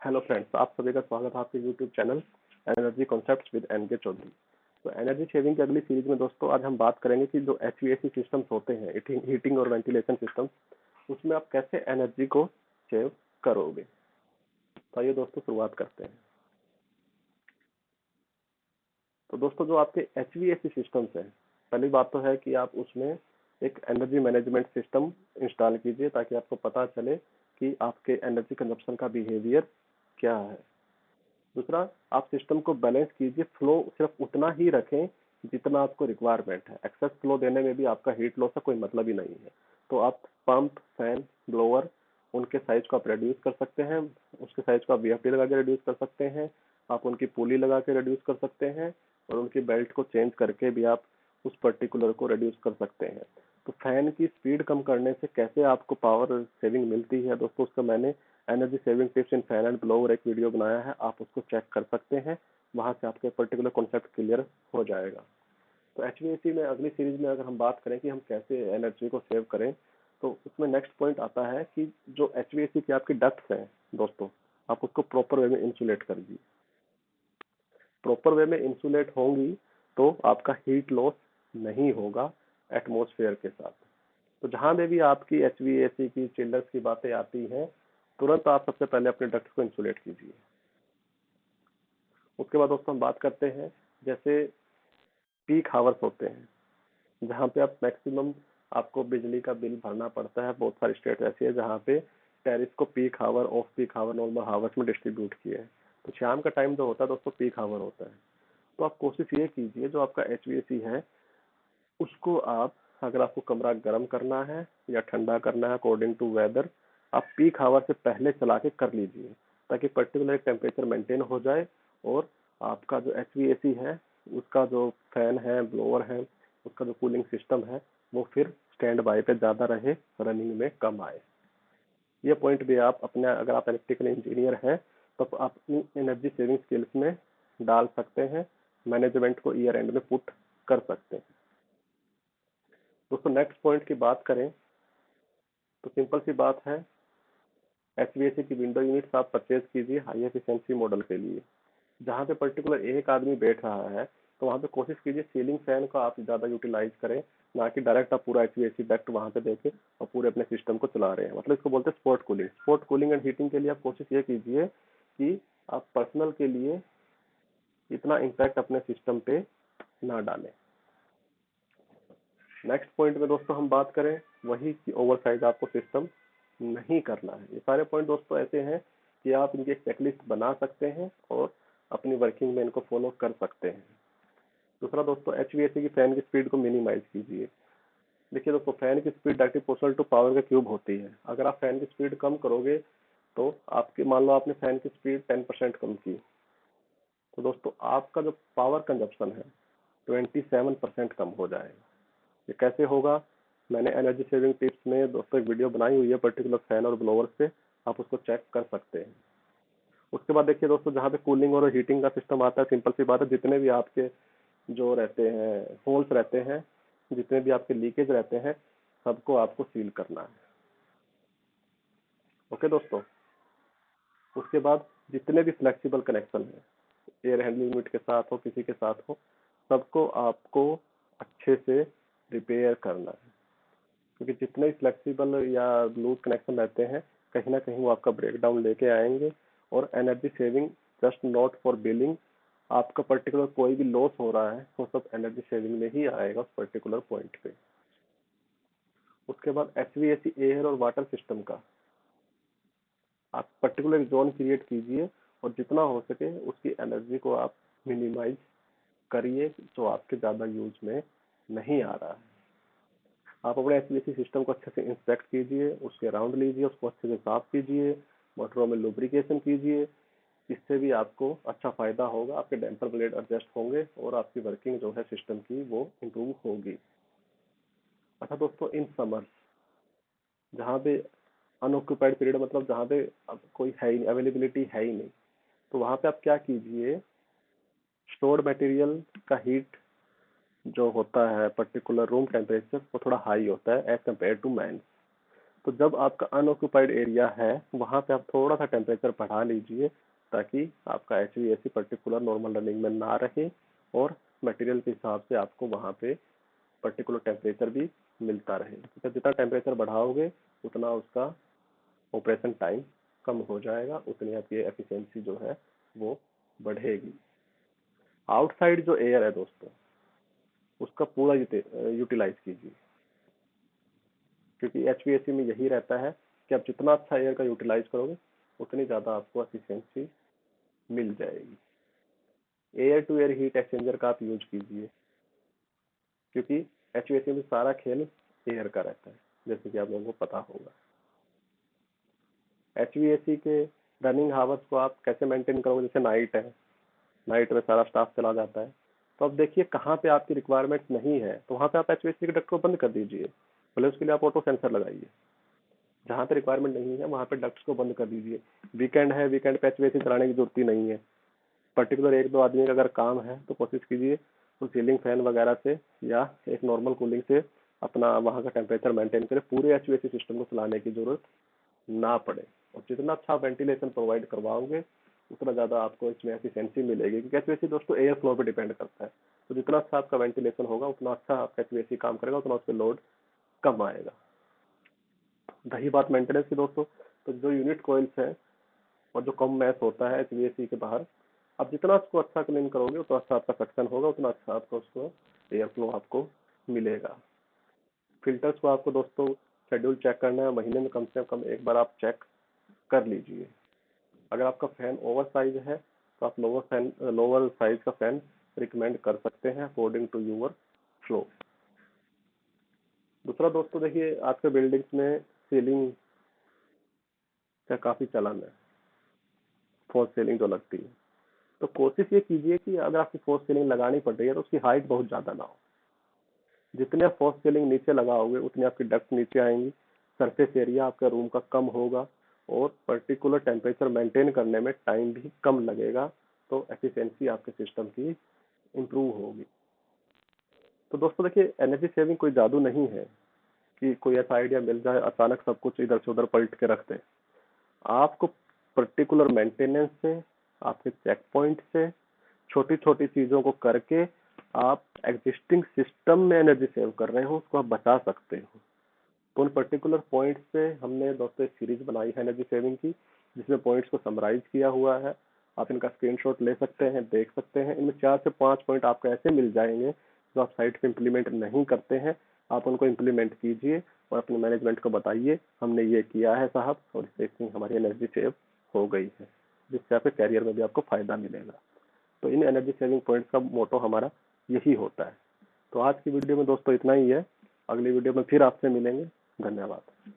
Hello friends, आप सभी का स्वागत है आपके YouTube channel energy concepts with NK Chaudhary. तो एनर्जी सेविंग की अगली सीरीज में दोस्तों आज हम बात करेंगे कि जो एचवीएसी सिस्टम्स होते हैं, हीटिंग और वेंटिलेशन सिस्टम्स, उसमें आप कैसे एनर्जी को सेव करोगे। तो आइए दोस्तों शुरुआत करते हैं। तो दोस्तों जो आपके एचवीएसी सिस्टम्स हैं, पहली बात तो है कि आप उसमें एक एनर्जी मैनेजमेंट सिस्टम इंस्टॉल कीजिए ताकि आपको पता चले कि आपके एनर्जी कंजप्शन का बिहेवियर क्या है। दूसरा, आप सिस्टम को बैलेंस कीजिए, फ्लो सिर्फ उतना ही रखें जितना आपको रिक्वायरमेंट है। एक्सेस फ्लो देने में भी आपका हीट लॉस का कोई मतलब ही नहीं है। तो आप पंप, फैन, ब्लोअर, उनके साइज को आप रिड्यूस कर सकते हैं, उसके साइज को आप वीएफडी लगा के रिड्यूस कर सकते हैं, आप उनकी पुली लगा के रिड्यूस कर सकते हैं, और उनकी बेल्ट को चेंज करके भी आप उस पर्टिकुलर को रिड्यूस कर सकते हैं। तो फैन की स्पीड कम करने से कैसे आपको पावर सेविंग मिलती है दोस्तों, उसका मैंने energy saving tips in fan and blower एक वीडियो बनाया है, आप उसको चेक कर सकते हैं। वहां से आपके पर्टिकुलर कॉन्सेप्ट क्लियर हो जाएगा। तो एचवीएसी में अगली सीरीज में अगर हम बात करें कि हम कैसे एनर्जी को सेव करें, तो उसमें नेक्स्ट पॉइंट आता है कि जो एचवीएसी की आपकी डक्ट्स हैं दोस्तों, आप उसको प्रॉपर वे में इंसुलेट कर दीजिए। प्रॉपर वे में इंसुलेट होंगी तो आपका हीट लॉस नहीं होगा एटमॉस्फेयर के साथ। तो जहां में भी आपकी एचवीएसी की चिल्डर्स की बातें आती हैं, तुरंत आप सबसे पहले अपने डक्ट्स को इंसुलेट कीजिए। उसके बाद दोस्तों हम बात करते हैं, जैसे पीक हावर्स होते हैं जहाँ पे आप मैक्सिमम आपको बिजली का बिल भरना पड़ता है। बहुत सारी स्टेट ऐसी है जहाँ पे टैरिफ को peak hour, off peak hour, normal hours में डिस्ट्रीब्यूट किया है। तो शाम का टाइम जो होता है दोस्तों पीक हावर होता है। तो आप कोशिश ये कीजिए, जो आपका एचवीएसी है उसको आप, अगर आपको कमरा गर्म करना है या ठंडा करना है अकॉर्डिंग टू वेदर, आप पीक आवर से पहले चला के कर लीजिए ताकि पर्टिकुलर टेम्परेचर मेंटेन हो जाए, और आपका जो एचवीएसी है उसका जो फैन है, ब्लोअर है, उसका जो कूलिंग सिस्टम है वो फिर स्टैंड बाय पे ज़्यादा रहे, रनिंग में कम आए। ये पॉइंट भी आप अपने, अगर आप इलेक्ट्रिकल इंजीनियर हैं तो आप अपनी एनर्जी सेविंग स्किल्स में डाल सकते हैं, मैनेजमेंट को ईयर एंड में पुट कर सकते हैं। दोस्तों नेक्स्ट पॉइंट की बात करें तो सिंपल सी बात है, एचवीएसी की विंडो यूनिट्स आप परचेज कीजिए हाई एफिशिएंसी मॉडल के लिए। जहाँ पे पर्टिकुलर एक आदमी बैठ रहा है तो वहाँ पे कोशिश कीजिए सीलिंग फैन को आप ज़्यादा यूटिलाइज करें, ना कि डायरेक्ट आप पूरा एचवीएसी डक्ट वहाँ पे देके और पूरे अपने सिस्टम को चला रहे हैं। मतलब इसको बोलते हैं spot cooling. Spot cooling and heating के लिए आप कोशिश ये कीजिए कि आप पर्सनल के लिए इतना इम्पैक्ट अपने सिस्टम पे ना डालें। नेक्स्ट पॉइंट में दोस्तों हम बात करें वही कि ओवर साइज आपको सिस्टम नहीं करना है। ये सारे पॉइंट दोस्तों ऐसे हैं कि आप इनकी एक चेकलिस्ट बना सकते हैं और अपनी वर्किंग में इनको फॉलो कर सकते हैं। दूसरा दोस्तों, एचवीएसी की फैन की स्पीड को मिनिमाइज कीजिए। देखिए दोस्तों, फैन की speed directly proportional to power का क्यूब होती है। अगर आप फैन की स्पीड कम करोगे तो आपकी, मान लो आपने फैन की स्पीड 10% कम की, तो दोस्तों आपका जो पावर कंजप्शन है 27% कम हो जाएगा। ये कैसे होगा, मैंने एनर्जी सेविंग टिप्स में दोस्तों एक वीडियो बनाई हुई है पर्टिकुलर फैन और ब्लोअर पे, आप उसको चेक कर सकते हैं। उसके बाद देखिए दोस्तों, जहाँ पे कूलिंग और हीटिंग का सिस्टम आता है, सिंपल सी बात है, जितने भी आपके जो रहते हैं होल्स रहते हैं, जितने भी आपके लीकेज रहते हैं, सबको आपको सील करना है। ओके दोस्तों, उसके बाद जितने भी फ्लेक्सिबल कनेक्शन है, एयर हैंडलिंग यूनिट के साथ हो, किसी के साथ हो, सबको आपको अच्छे से रिपेयर करना है। क्योंकि जितने भी फ्लेक्सिबल या लूज कनेक्शन रहते हैं, कहीं ना कहीं वो आपका ब्रेकडाउन लेके आएंगे। और energy saving just not for billing, आपका पर्टिकुलर कोई भी लॉस हो रहा है वो सब एनर्जी सेविंग में ही आएगा उस पर्टिकुलर पॉइंट पे। उसके बाद एचवीएसी एयर और वाटर सिस्टम का आप पर्टिकुलर जोन क्रिएट कीजिए और जितना हो सके उसकी एनर्जी को आप मिनिमाइज करिए जो आपके ज़्यादा यूज में नहीं आ रहा है। आप अपने एचवीएसी सिस्टम को अच्छे से इंस्पेक्ट कीजिए, उसके राउंड लीजिए, उसको अच्छे से साफ कीजिए, मोटरों में लुब्रिकेशन कीजिए। इससे भी आपको अच्छा फायदा होगा, आपके डैम्पर ब्लेड एडजस्ट होंगे और आपकी वर्किंग जो है सिस्टम की वो इम्प्रूव होगी। अच्छा दोस्तों, इन समर जहाँ पे अनऑक्यूपाइड पीरियड, मतलब जहाँ पे अब कोई है ही, अवेलेबिलिटी है ही नहीं, तो वहाँ पे आप क्या कीजिए, स्टोर्ड मटेरियल का हीट जो होता है पर्टिकुलर रूम टेम्परेचर वो थोड़ा हाई होता है एज कम्पेयर टू मैन। तो जब आपका अनऑक्यूपाइड एरिया है वहाँ पे आप थोड़ा सा टेम्परेचर बढ़ा लीजिए, ताकि आपका HVAC पर्टिकुलर नॉर्मल रनिंग में ना रहे और मटेरियल के हिसाब से आपको वहाँ पे पर्टिकुलर टेम्परेचर भी मिलता रहे। तो जितना टेम्परेचर बढ़ाओगे उतना उसका ऑपरेशन टाइम कम हो जाएगा, उतनी आपकी एफिशिएंसी जो है वो बढ़ेगी। आउटसाइड जो एयर है दोस्तों, उसका पूरा यूटिलाइज कीजिए, क्योंकि HVAC में यही रहता है कि आप जितना अच्छा एयर का यूटिलाइज करोगे उतनी ज़्यादा आपको एफिशिएंसी मिल जाएगी। Air to air heat exchanger का आप यूज कीजिए, क्योंकि HVAC में सारा खेल एयर का रहता है, जैसे कि आप लोगों को पता होगा। HVAC के रनिंग हावर्स को आप कैसे मेंटेन करोगे? जैसे नाइट है, नाइट में सारा स्टाफ चला जाता है, तो अब देखिए कहाँ पे आपकी रिक्वायरमेंट नहीं है, तो वहाँ पे आप HVAC के डक्ट को बंद कर दीजिए। भले उसके लिए आप ऑटो सेंसर लगाइए। जहाँ पे रिक्वायरमेंट नहीं है वहाँ पे डक्ट्स को बंद कर दीजिए। वीकेंड है, वीकेंड पे HVAC चलाने की जरूरत ही नहीं है। पर्टिकुलर एक दो आदमी का अगर काम है तो कोशिश कीजिए तो सीलिंग फैन वगैरह से या एक नॉर्मल कूलिंग से अपना वहाँ का टेम्परेचर मेंटेन करें। पूरे HVAC सिस्टम को चलाने की जरूरत ना पड़े, और जितना अच्छा वेंटिलेशन प्रोवाइड करवाओगे उतना ज़्यादा आपको इसमें एफिशिएंसी मिलेगी, क्योंकि HVAC दोस्तों एयर फ्लो पे डिपेंड करता है। तो जितना अच्छा आपका वेंटिलेशन होगा उतना अच्छा आपका HVAC काम करेगा, उतना उस पर लोड कम आएगा। रही बात मेंटेनेंस की दोस्तों, तो जो यूनिट कॉइल्स है और जो कम मैस होता है HVAC के बाहर, आप जितना उसको अच्छा क्लीन करोगे उतना अच्छा आपका सक्शन होगा, उतना अच्छा आपको उसको एयर फ्लो आपको मिलेगा। फिल्टर्स को आपको दोस्तों शेड्यूल चेक करना है, महीने में कम से कम एक बार आप चेक कर लीजिए। अगर आपका फैन ओवर साइज है तो आप लोअर साइज का फैन रिकमेंड कर सकते हैं अकॉर्डिंग टू योर फ्लो। दूसरा दोस्तों देखिए, आज के बिल्डिंग्स में सीलिंग का काफी चलन है, फॉल्स सीलिंग जो लगती है। तो कोशिश ये कीजिए कि अगर आपकी फॉल्स सीलिंग लगानी पड़ रही है तो उसकी हाइट बहुत ज्यादा ना हो। जितने आप फॉल्स सीलिंग नीचे लगाओगे उतनी आपकी डक्ट नीचे आएंगी, सरफेस एरिया आपका रूम का कम होगा और पर्टिकुलर टेम्परेचर मेंटेन करने में टाइम भी कम लगेगा, तो एफिशिएंसी आपके सिस्टम की इम्प्रूव होगी। तो दोस्तों देखिए, एनर्जी सेविंग कोई जादू नहीं है कि कोई ऐसा आइडिया मिल जाए अचानक सब कुछ इधर से उधर पलट के रख दे। आपको पर्टिकुलर मेंटेनेंस से, आपके चेक पॉइंट से, छोटी छोटी चीजों को करके आप एग्जिस्टिंग सिस्टम में एनर्जी सेव कर रहे हो, उसको आप बचा सकते हो। तो उन पर्टिकुलर पॉइंट्स पे हमने दोस्तों एक सीरीज बनाई है एनर्जी सेविंग की, जिसमें पॉइंट्स को समराइज किया हुआ है। आप इनका स्क्रीनशॉट ले सकते हैं, देख सकते हैं। इनमें 4 से 5 पॉइंट आपको ऐसे मिल जाएंगे जो आप साइट पे इम्प्लीमेंट नहीं करते हैं, आप उनको इम्प्लीमेंट कीजिए और अपने मैनेजमेंट को बताइए हमने ये किया है साहब, और इससे इतनी हमारी एनर्जी सेव हो गई है, जिससे आपके कैरियर में भी आपको फायदा मिलेगा। तो इन एनर्जी सेविंग पॉइंट्स का मोटो हमारा यही होता है। तो आज की वीडियो में दोस्तों इतना ही है। अगली वीडियो में फिर आपसे मिलेंगे। धन्यवाद।